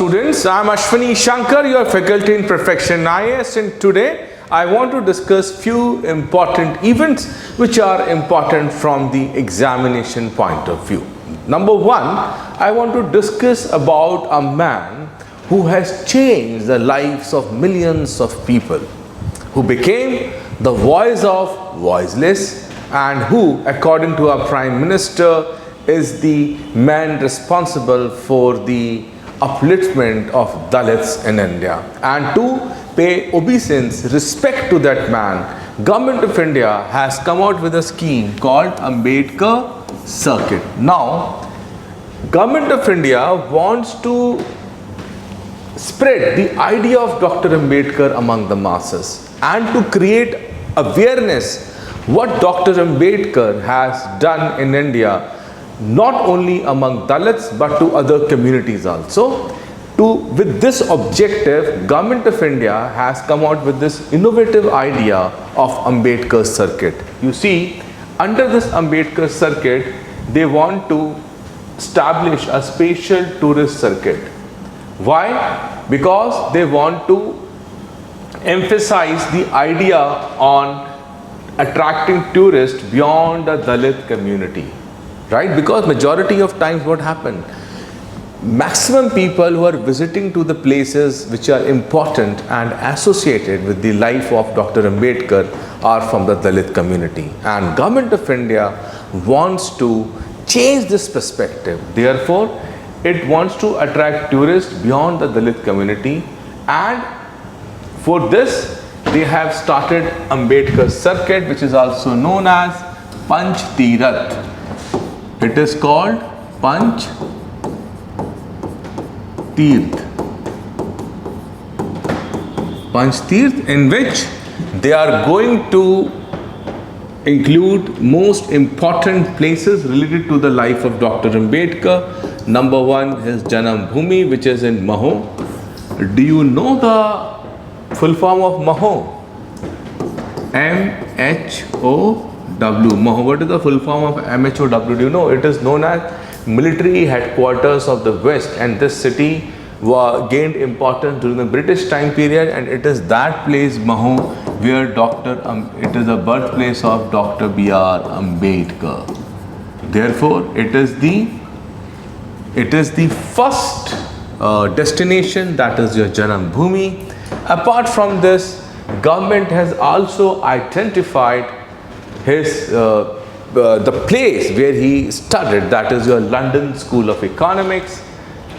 students, I am Ashwini Shankar, your faculty in Perfection IAS, and today I want to discuss few important events which are important from the examination point of view. Number one, I want to discuss about a man who has changed the lives of millions of people, who became the voice of voiceless, and who, according to our Prime Minister, is the man responsible for the upliftment of Dalits in India. And to pay obeisance, respect to that man, Government of India has come out with a scheme called AMBEDKAR Circuit. Now, Government of India wants to spread the idea of Dr. Ambedkar among the masses and to create awareness what Dr. Ambedkar has done in India, not only among Dalits but to other communities also. With this objective, Government of India has come out with this innovative idea of Ambedkar Circuit. You see, under this Ambedkar Circuit, they want to establish a special tourist circuit. Why? Because they want to emphasize the idea on attracting tourists beyond the Dalit community. Right? Because majority of times what happened? Maximum people who are visiting to the places which are important and associated with the life of Dr. Ambedkar are from the Dalit community. And Government of India wants to change this perspective. Therefore, it wants to attract tourists beyond the Dalit community, and for this they have started Ambedkar Circuit, which is also known as Panch Tirath. It is called Panch Tirth. Panch Tirth, in which they are going to include most important places related to the life of Dr. Ambedkar. Number one, his Janam Bhumi, which is in Maho. Do you know the full form of Maho? MHO W. Maho. What is the full form of MHOW? Do you know? It is known as military headquarters of the West, and this city gained importance during the British time period, and it is that place, Maho, where it is the birthplace of Dr. B.R. Ambedkar. Therefore, it is the first destination, that is your Janam Bhumi. Apart from this, government has also identified his the place where he studied, that is your London School of Economics,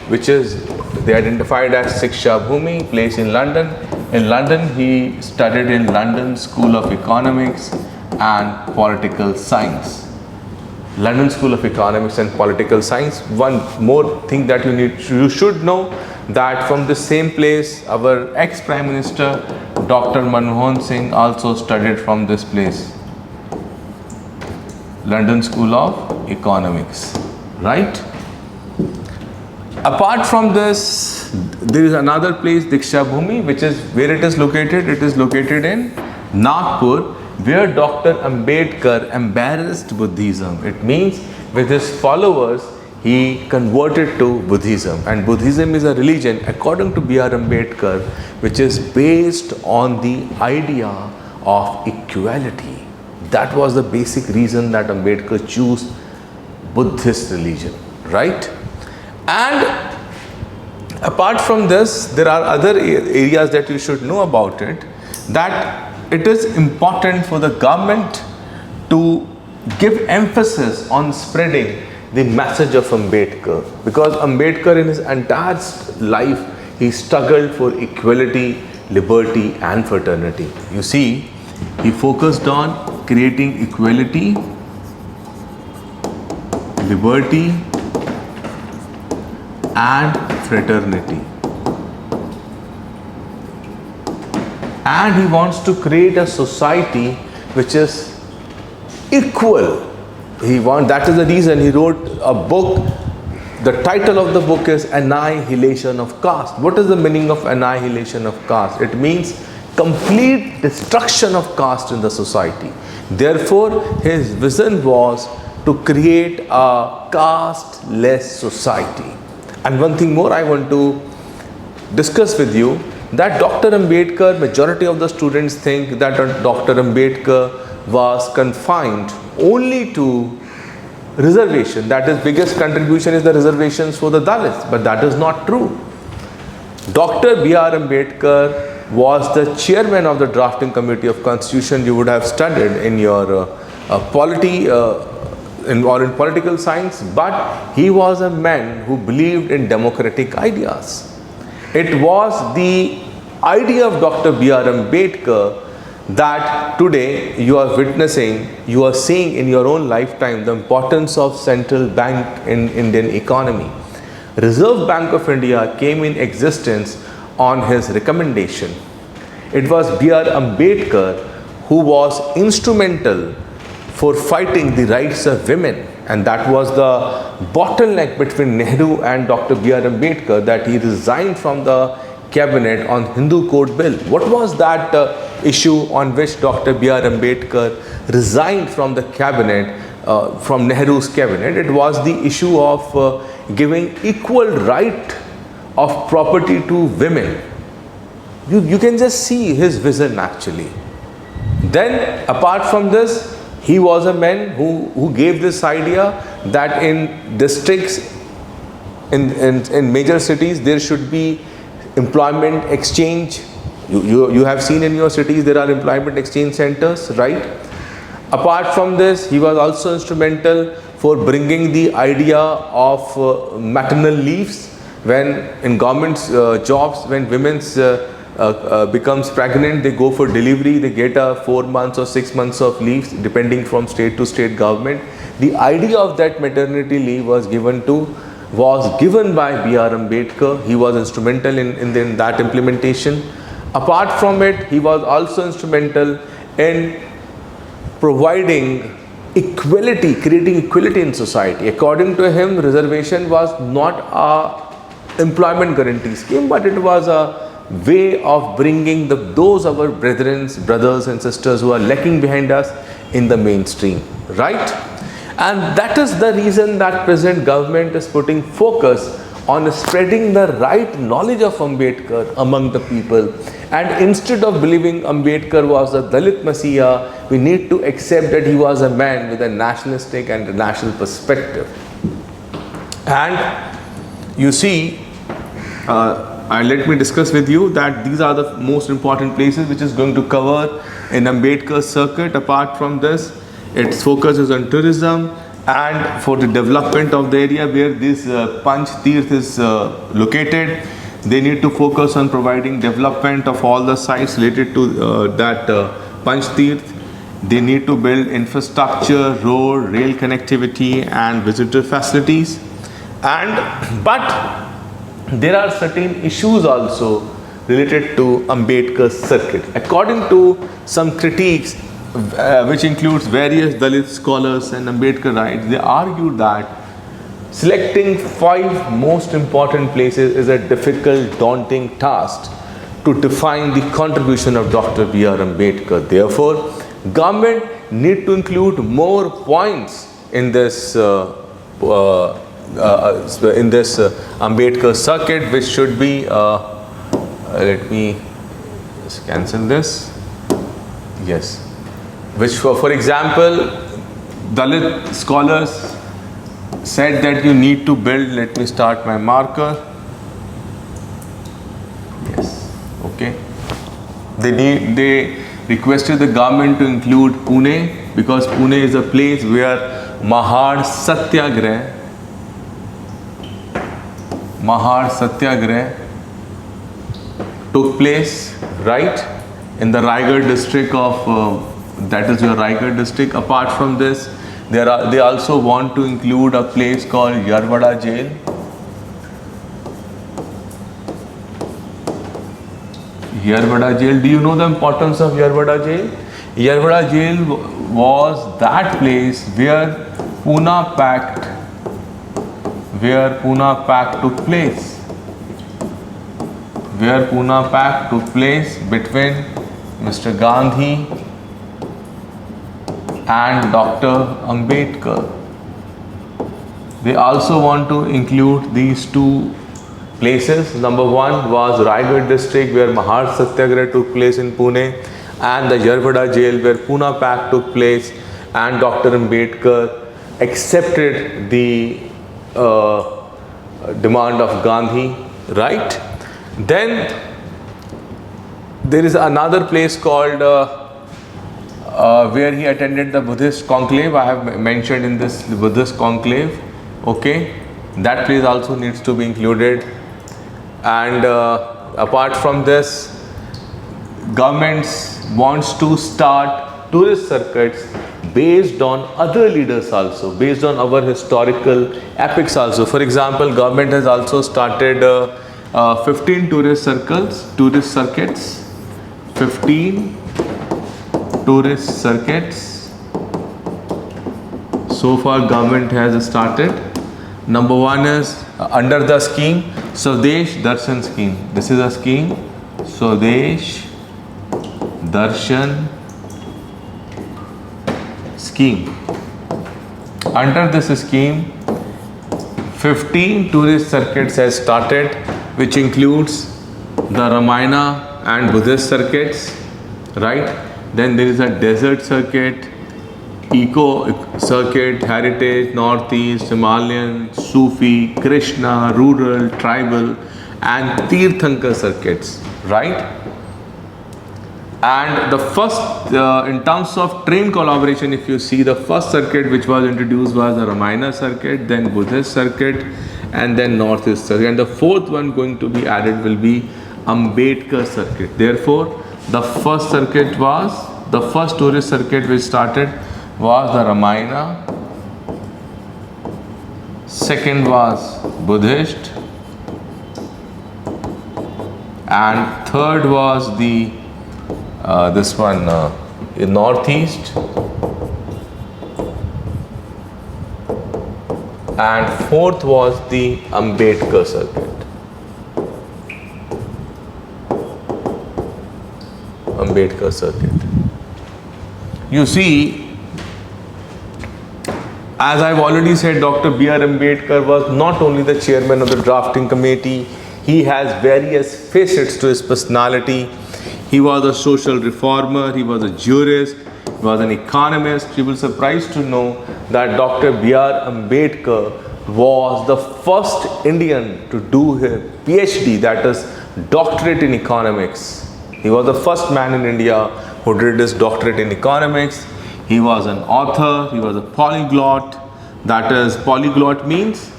which is they identified as Shiksha Bhumi, place in London. In London, he studied in London School of Economics and Political Science. London School of Economics and Political Science. One more thing that you should know, that from the same place, our ex-Prime Minister Dr. Manmohan Singh also studied from this place, London School of Economics, right? Apart from this, there is another place, Diksha Bhumi, which is where it is located. It is located in Nagpur, where Dr. Ambedkar embraced Buddhism. It means with his followers, he converted to Buddhism. And Buddhism is a religion, according to B.R. Ambedkar, which is based on the idea of equality. That was the basic reason that Ambedkar chose Buddhist religion, right? And apart from this, there are other areas that you should know about it, that it is important for the government to give emphasis on spreading the message of Ambedkar, because Ambedkar in his entire life, he struggled for equality, liberty and fraternity. You see, he focused on creating equality, liberty and fraternity. And he wants to create a society which is equal. That is the reason he wrote a book. The title of the book is Annihilation of Caste. What is the meaning of annihilation of caste? It means complete destruction of caste in the society. Therefore, his vision was to create a caste-less society. And one thing more I want to discuss with you that Dr. Ambedkar, majority of the students think that Dr. Ambedkar was confined only to reservation. That is, biggest contribution is the reservations for the Dalits, but that is not true. Dr. B.R. Ambedkar was the chairman of the drafting committee of constitution. You would have studied in your polity or in political science, but he was a man who believed in democratic ideas. It was the idea of Dr. B.R. Ambedkar that today you are witnessing, you are seeing in your own lifetime the importance of central bank in Indian economy. Reserve Bank of India came in existence on his recommendation. It was B.R. Ambedkar who was instrumental for fighting the rights of women, and that was the bottleneck between Nehru and Dr. B.R. Ambedkar, that he resigned from the cabinet on Hindu Code Bill. What was that issue on which Dr. B.R. Ambedkar resigned from the cabinet, from Nehru's cabinet? It was the issue of giving equal right of property to women. You can just see his vision actually. Then apart from this, he was a man who gave this idea that in districts, in major cities, there should be employment exchange. You have seen in your cities there are employment exchange centers, right? Apart from this, he was also instrumental for bringing the idea of maternal leaves. When in government jobs, when women's becomes pregnant, they go for delivery, they get a 4 months or 6 months of leaves depending from state to state government. The idea of that maternity leave was given by B.R. Ambedkar. He was instrumental in that implementation. Apart from it, he was also instrumental in providing equality, creating equality in society. According to him, reservation was not a employment guarantee scheme, but it was a way of bringing those our brothers and sisters who are lacking behind us in the mainstream, right? And that is the reason that present government is putting focus on spreading the right knowledge of Ambedkar among the people. And instead of believing Ambedkar was a Dalit Messiah, we need to accept that he was a man with a nationalistic and a national perspective. And you see, let me discuss with you that these are the most important places which is going to cover in Ambedkar's circuit. Apart from this, its focus is on tourism and for the development of the area where this Panch Tirth is located. They need to focus on providing development of all the sites related to that Panch Tirth. They need to build infrastructure, road, rail connectivity and visitor facilities. But there are certain issues also related to Ambedkar's circuit. According to some critiques, which includes various Dalit scholars and Ambedkarites, they argue that selecting 5 most important places is a difficult, daunting task to define the contribution of Dr. B.R. Ambedkar. Therefore, government need to include more points in this Ambedkar circuit, which should be, let me just cancel this, yes, which for example, Dalit scholars said that you need to build, let me start my marker, yes, okay, they requested the government to include Pune, because Pune is a place where Mahad Satyagrah took place, right, in the Raigad district of, that is your Raigad district. Apart from this, they also want to include a place called Yarwada Jail. Yarwada Jail, do you know the importance of Yarwada Jail? Yarwada Jail was that place where Pune Pact took place. Where Pune Pact took place between Mr. Gandhi and Dr. Ambedkar. They also want to include these 2 places. Number one was Raigad district, where Mahar Satyagraha took place in Pune, and the Yarvada jail where Pune Pact took place, and Dr. Ambedkar accepted the demand of Gandhi, right? Then there is another place called where he attended the Buddhist conclave. I have mentioned in this Buddhist conclave, okay, that place also needs to be included. And apart from this, governments wants to start tourist circuits based on other leaders also, based on our historical epics also. For example, government has also started 15 tourist circuits, 15 tourist circuits. So far government has started. Number one is under the scheme Swadesh Darshan scheme. This is a scheme, Swadesh Darshan scheme. Under this scheme, 15 tourist circuits has started, which includes the Ramayana and Buddhist circuits, right? Then there is a desert circuit, eco circuit, heritage, northeast, Himalayan, Sufi, Krishna, rural, tribal, and Tirthankar circuits, right? And the first, in terms of train collaboration, if you see, the first circuit which was introduced was the Ramayana circuit, then Buddhist circuit, and then Northeast circuit. And the fourth one going to be added will be Ambedkar circuit. Therefore, the first circuit was, the first tourist circuit which started was the Ramayana, second was Buddhist, and third was the this one in Northeast, and fourth was the Ambedkar circuit. Ambedkar circuit. You see, as I've already said, Dr. B.R. Ambedkar was not only the chairman of the drafting committee, he has various facets to his personality. He was a social reformer, he was a jurist, he was an economist. You will be surprised to know that Dr. B.R. Ambedkar was the first Indian to do his PhD, that is doctorate in economics. He was the first man in India who did his doctorate in economics. He was an author, he was a polyglot. That is, polyglot means,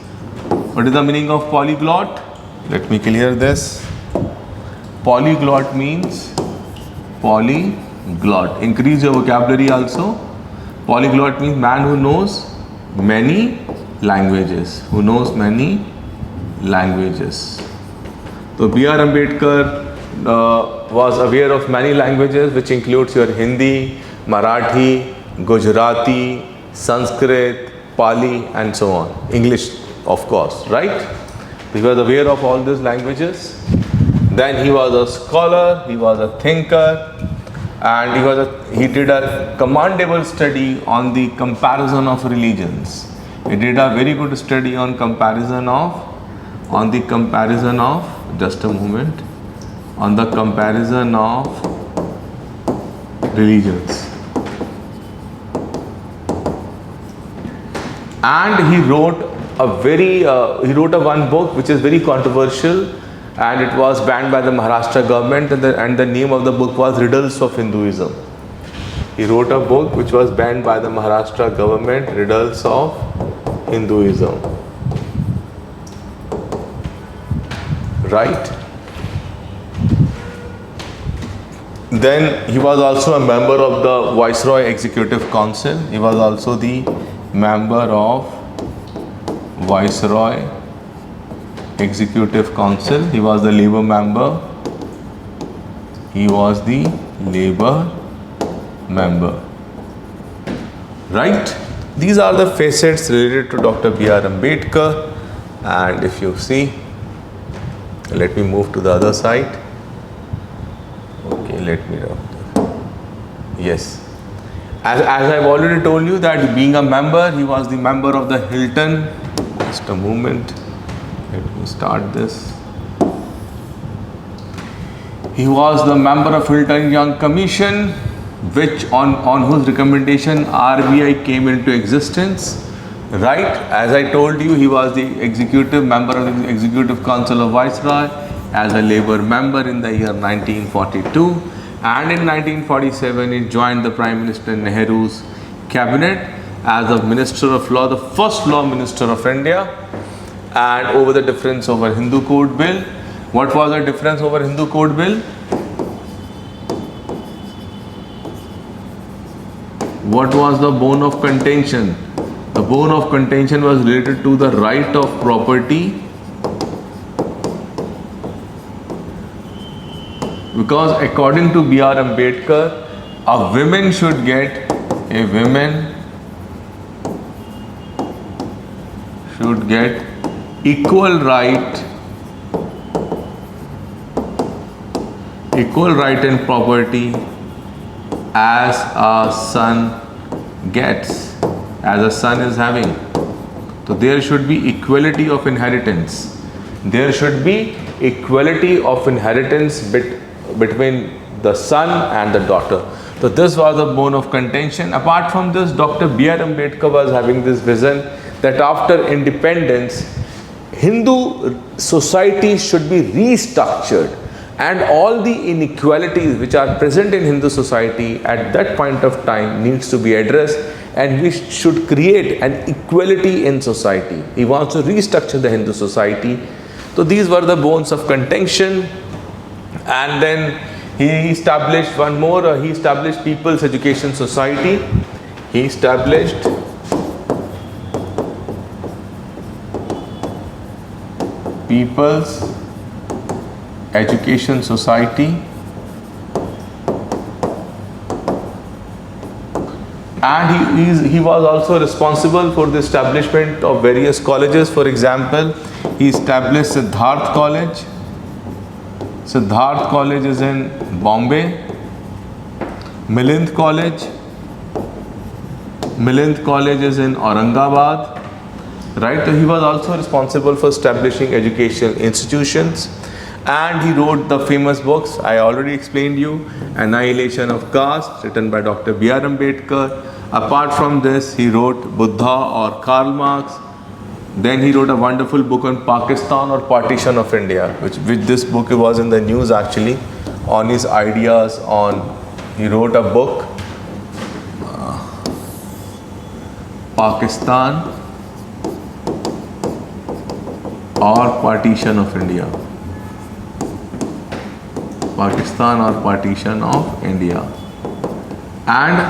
what is the meaning of polyglot? Let me clear this. Polyglot means polyglot. Increase your vocabulary also. Polyglot means man who knows many languages. Who knows many languages. So B.R. Ambedkar was aware of many languages, which includes your Hindi, Marathi, Gujarati, Sanskrit, Pali, and so on. English, of course, right? He was aware of all these languages. Then he was a scholar, he was a thinker, and he did a commendable study on the comparison of religions. He did a very good study on comparison of, just a moment, on the comparison of religions. And he wrote a one book which is very controversial, and it was banned by the Maharashtra government, and the name of the book was Riddles of Hinduism. He wrote a book which was banned by the Maharashtra government, Riddles of Hinduism. Right? Then he was also a member of the Viceroy Executive Council. He was also the member of Viceroy Executive Council. He was the Labour member. Right? These are the facets related to Dr. B.R. Ambedkar. And if you see, let me move to the other side. Okay, let me know. Yes. As I've already told you that being a member, he was the member of the Hilton. Just a moment. Let me start this. He was the member of Hilton Young Commission, which on whose recommendation RBI came into existence. Right, as I told you, he was the executive member of the Executive Council of Viceroy as a Labour member in the year 1942, and in 1947 he joined the Prime Minister Nehru's cabinet as the Minister of Law, the first Law Minister of India, and over the difference over Hindu Code Bill. What was the difference over Hindu Code Bill? What was the bone of contention? The bone of contention was related to the right of property, because according to B.R. Ambedkar, a woman should get equal right in property as a son gets, as a son is having. So there should be equality of inheritance. There should be equality of inheritance between the son and the daughter. So this was the bone of contention. Apart from this, Dr. B.R. Ambedkar was having this vision that after independence, Hindu society should be restructured, and all the inequalities which are present in Hindu society at that point of time needs to be addressed, and we should create an equality in society. He wants to restructure the Hindu society. So these were the bones of contention. And then he established one more, he established People's Education Society. He established People's Education Society, and he was also responsible for the establishment of various colleges. For example, he established Siddharth College. Siddharth College is in Bombay. Milind College is in Aurangabad. Right, so he was also responsible for establishing educational institutions, and he wrote the famous books I already explained you, Annihilation of Caste, written by Dr. B.R. Ambedkar. Apart from this, he wrote Buddha or Karl Marx. Then he wrote a wonderful book on Pakistan or Partition of India, which this book was in the news actually, on his ideas on, he wrote a book, Pakistan or Partition of India. Pakistan or Partition of India. And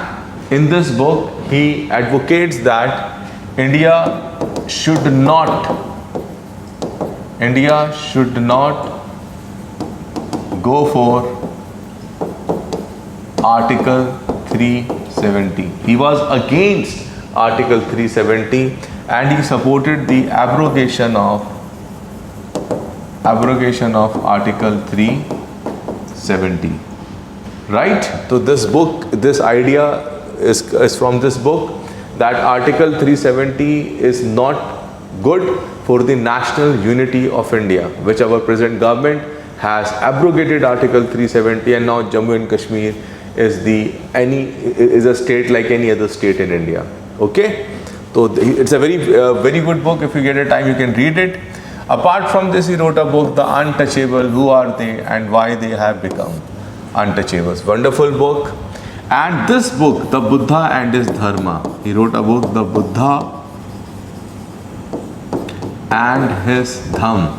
in this book, he advocates that India should not go for Article 370. He was against Article 370, and he supported the abrogation of Article 370. Right? So this book, this idea is from this book, that Article 370 is not good for the national unity of India, which our present government has abrogated Article 370, and now Jammu and Kashmir is a state like any other state in India. Okay, so it's a very good book. If you get a time, you can read it. Apart from this, he wrote a book, The Untouchable, Who Are They and Why They Have Become Untouchables. Wonderful book. And this book, The Buddha and His Dharma, he wrote a book, The Buddha and His Dham.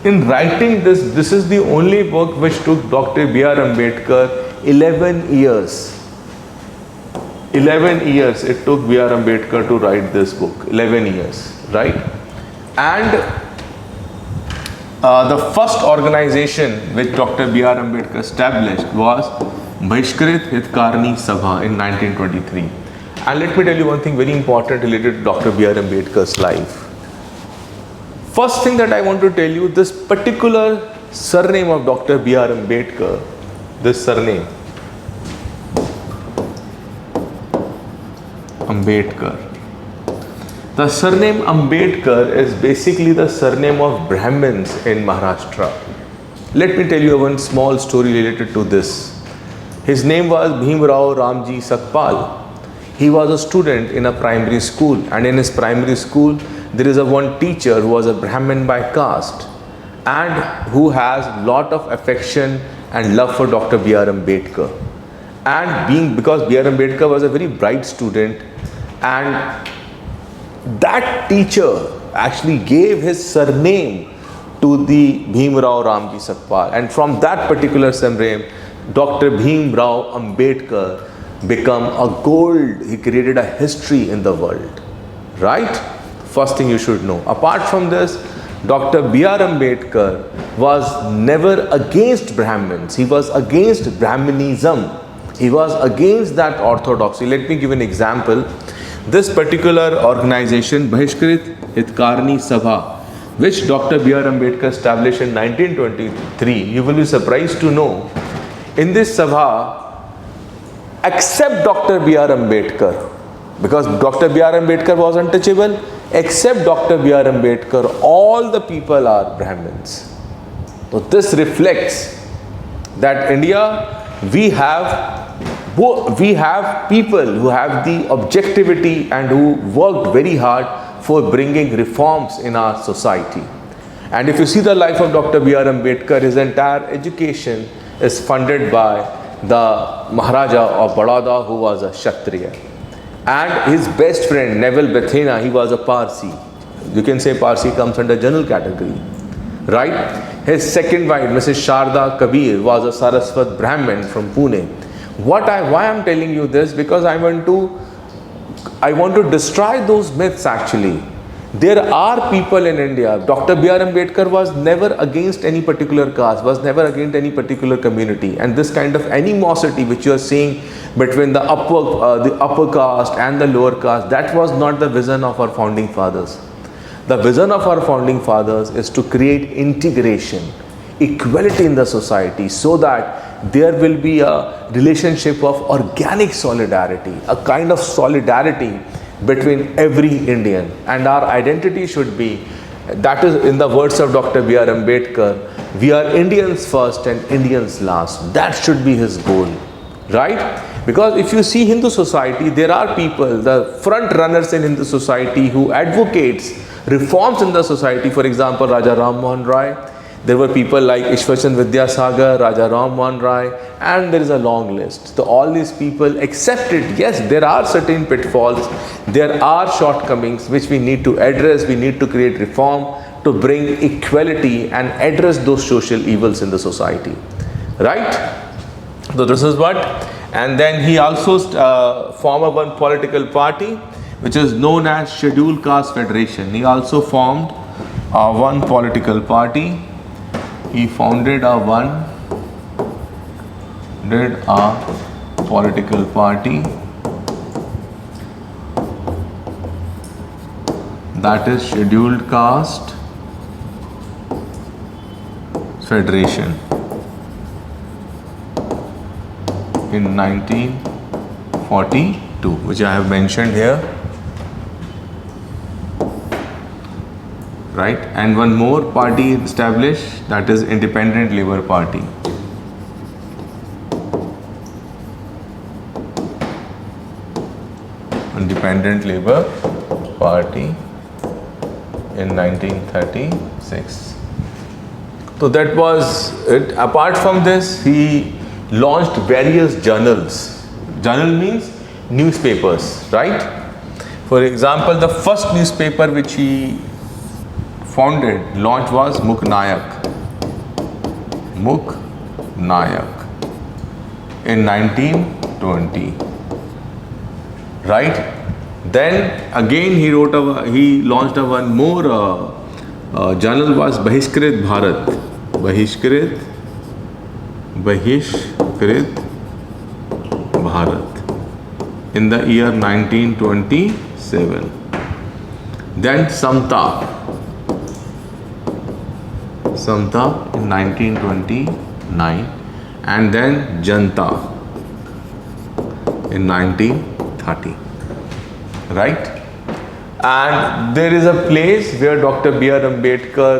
In writing this is the only book which took Dr. B.R. Ambedkar 11 years. 11 years it took B.R. Ambedkar to write this book. 11 years, right? And the first organization which Dr. B.R. Ambedkar established was Bhishkrit Hitkarni Sabha in 1923. And let me tell you one thing very important related to Dr. B.R. Ambedkar's life. First thing that I want to tell you, this particular surname of Dr. B.R. Ambedkar, this surname, Ambedkar. The surname Ambedkar is basically the surname of Brahmins in Maharashtra. Let me tell you one small story related to this. His name was Bhimrao Ramji Sakpal. He was a student in a primary school, and in his primary school there is one teacher who was a Brahmin by caste and who has lot of affection and love for Dr. B.R. Ambedkar. And because B.R. Ambedkar was a very bright student, and that teacher actually gave his surname to the Bhimrao Ramji Sakpal, and from that particular surname Dr. Bhimrao Ambedkar become a gold. He created a history in the world, right? First thing you should know. Apart from this, Dr. B.R. Ambedkar was never against Brahmins. He was against Brahminism. He was against that orthodoxy. Let me give an example. This particular organization, Bahishkrit Hitkarni Sabha, which Dr. B.R. Ambedkar established in 1923, you will be surprised to know, in this Sabha, except Dr. B.R. Ambedkar, because Dr. B.R. Ambedkar was untouchable, except Dr. B.R. Ambedkar, all the people are Brahmins. So this reflects that India, we have people who have the objectivity and who worked very hard for bringing reforms in our society. And if you see the life of Dr. B.R. Ambedkar, his entire education is funded by the Maharaja of Baroda, who was a Kshatriya. And his best friend, Neville Bethena, he was a Parsi. You can say Parsi comes under general category, right? His second wife, Mrs. Sharda Kabir, was a Saraswat Brahmin from Pune. Why I am telling you this? Because I want to destroy those myths actually. There are people in India. Dr. B.R. Ambedkar was never against any particular caste, was never against any particular community. And this kind of animosity which you are seeing between the upper caste and the lower caste, that was not the vision of our founding fathers. The vision of our founding fathers is to create integration, equality in the society, so that there will be a relationship of organic solidarity, a kind of solidarity between every Indian. And our identity should be, that is in the words of Dr. B.R. Ambedkar, we are Indians first and Indians last. That should be his goal, right? Because if you see Hindu society, there are people, the front runners in Hindu society who advocates reforms in the society. For example, Raja Ram Mohan Rai. There were people like Ishwarchan Vidyasagar, Raja Ram Mohan Rai, and there is a long list. So all these people accepted, yes, there are certain pitfalls, there are shortcomings which we need to address. We need to create reform to bring equality and address those social evils in the society, right? So this is what. And then he also formed one political party which is known as Scheduled Caste Federation. He also formed one political party. He founded a political party, that is Scheduled Caste Federation in 1942, which I have mentioned here, right? And one more party established, that is Independent Labour Party. Independent Labour Party in 1936. So that was it. Apart from this, he launched various journals. Journal means newspapers, right? For example, the first newspaper which he launched was Mukh Nayak in 1920, right? Then again he launched one more journal, was Bahishkrit Bharat in the year 1927. Then Samta in 1929, and then Janta in 1930, right? and there is a place where Dr. B.R. Ambedkar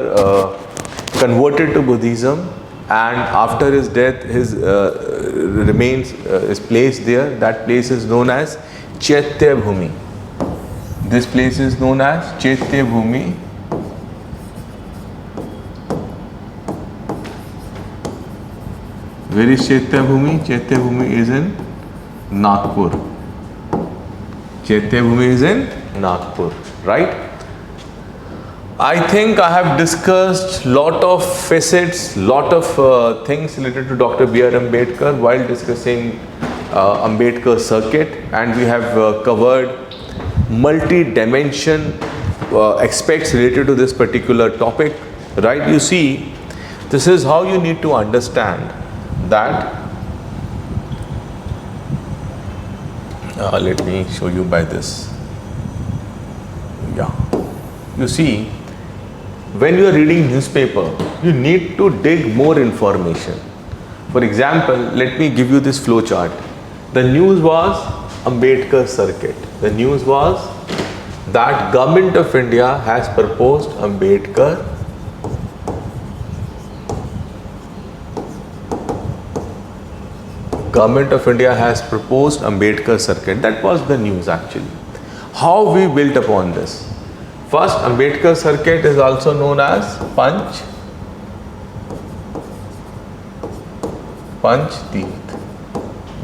converted to Buddhism, and after his death his remains is placed there. That place is known as Chaitya Bhumi. This place is known as Chaitya Bhumi. Where is Chaitya Bhumi? Chaitya Bhumi is in Nagpur. Chaitya Bhumi is in Nagpur, right? I think I have discussed lot of facets, lot of things related to Dr. B.R. Ambedkar while discussing Ambedkar circuit, and we have covered multi-dimension aspects related to this particular topic, right? You see, this is how you need to understand that. Let me show you by this. Yeah, you see, when you are reading newspaper, you need to dig more information. For example, let me give you this flow chart. The news was Ambedkar circuit. The news was that Government of India has proposed Ambedkar Government of India has proposed Ambedkar circuit. That was the news actually. How we built upon this? First, Ambedkar circuit is also known as Panch Teeth.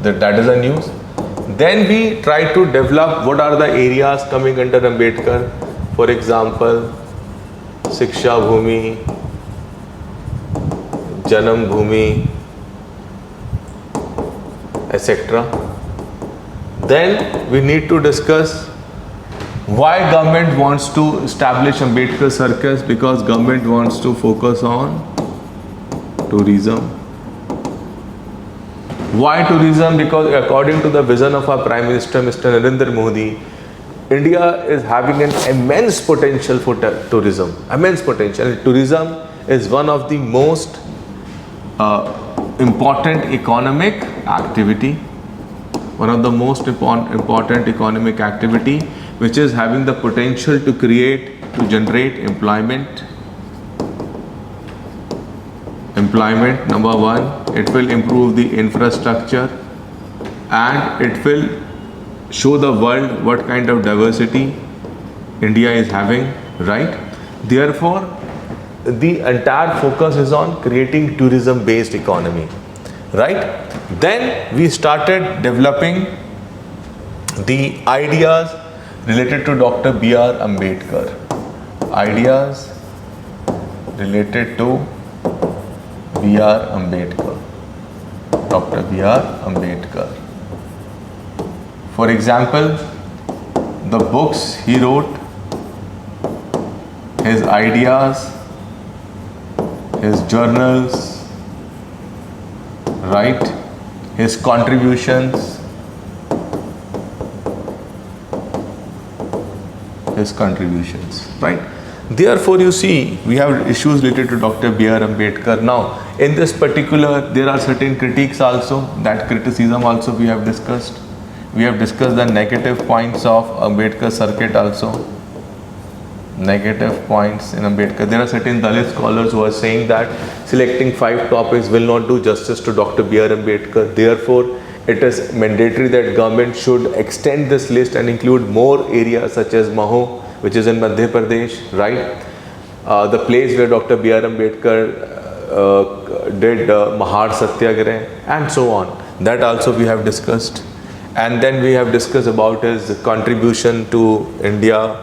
That is a news. Then we try to develop what are the areas coming under Ambedkar. For example, Shiksha Bhumi, Janam Bhumi, etc. Then we need to discuss why government wants to establish Ambedkar circus, because government wants to focus on tourism. Why tourism? Because according to the vision of our Prime Minister Mr. Narendra Modi, India is having an immense potential for tourism. Immense potential. Tourism is one of the most important economic activity, one of the most important economic activity, which is having the potential to generate employment. Number one, it will improve the infrastructure, and it will show the world what kind of diversity India is having, right? Therefore, the entire focus is on creating tourism based economy, right? Then we started developing the ideas related to Dr. B.R. Ambedkar. Ideas related to B.R. Ambedkar. Dr. B.R. Ambedkar. For example, the books he wrote, his ideas, his journals, right? His contributions, right? Therefore, you see, we have issues related to Dr. B.R. Ambedkar. Now, in this particular, there are certain critiques also. That criticism also we have discussed. We have discussed the negative points of Ambedkar circuit also. Negative points in Ambedkar. There are certain Dalit scholars who are saying that selecting 5 topics will not do justice to Dr. B.R. Ambedkar. Therefore, it is mandatory that government should extend this list and include more areas such as Maho, which is in Madhya Pradesh, right? The place where Dr. B.R. Ambedkar did Mahar Satyagrah and so on. That also we have discussed. And then we have discussed about his contribution to India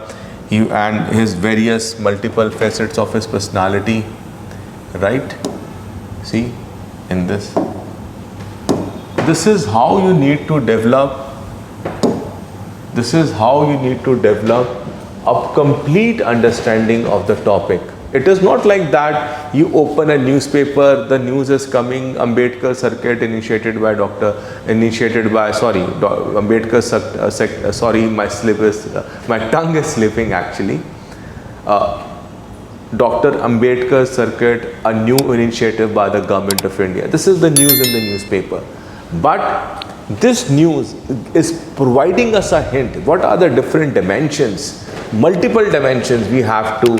and his various multiple facets of his personality, right? See, in this. This is how you need to develop. This is how you need to develop a complete understanding of the topic. It is not like that you open a newspaper, the news is coming, Ambedkar circuit initiated by Ambedkar, sorry, my tongue is slipping actually. Dr. Ambedkar circuit, a new initiative by the Government of India. This is the news in the newspaper. But this news is providing us a hint. What are the different dimensions multiple dimensions we have to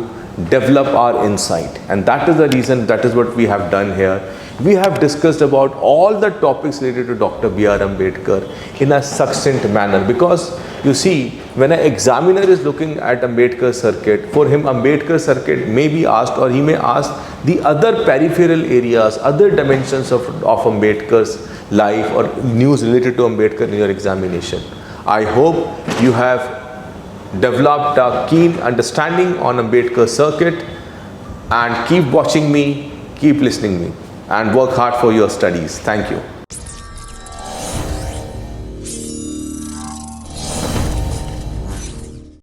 develop our insight, and that is the reason, that is what we have done here. We have discussed about all the topics related to Dr. B.R. Ambedkar in a succinct manner, because you see, when an examiner is looking at Ambedkar circuit, for him Ambedkar circuit may be asked, or he may ask the other peripheral areas, other dimensions of Ambedkar's life or news related to Ambedkar in your examination. I hope you have developed a keen understanding on Ambedkar circuit, and keep watching me, keep listening me, and work hard for your studies. Thank you.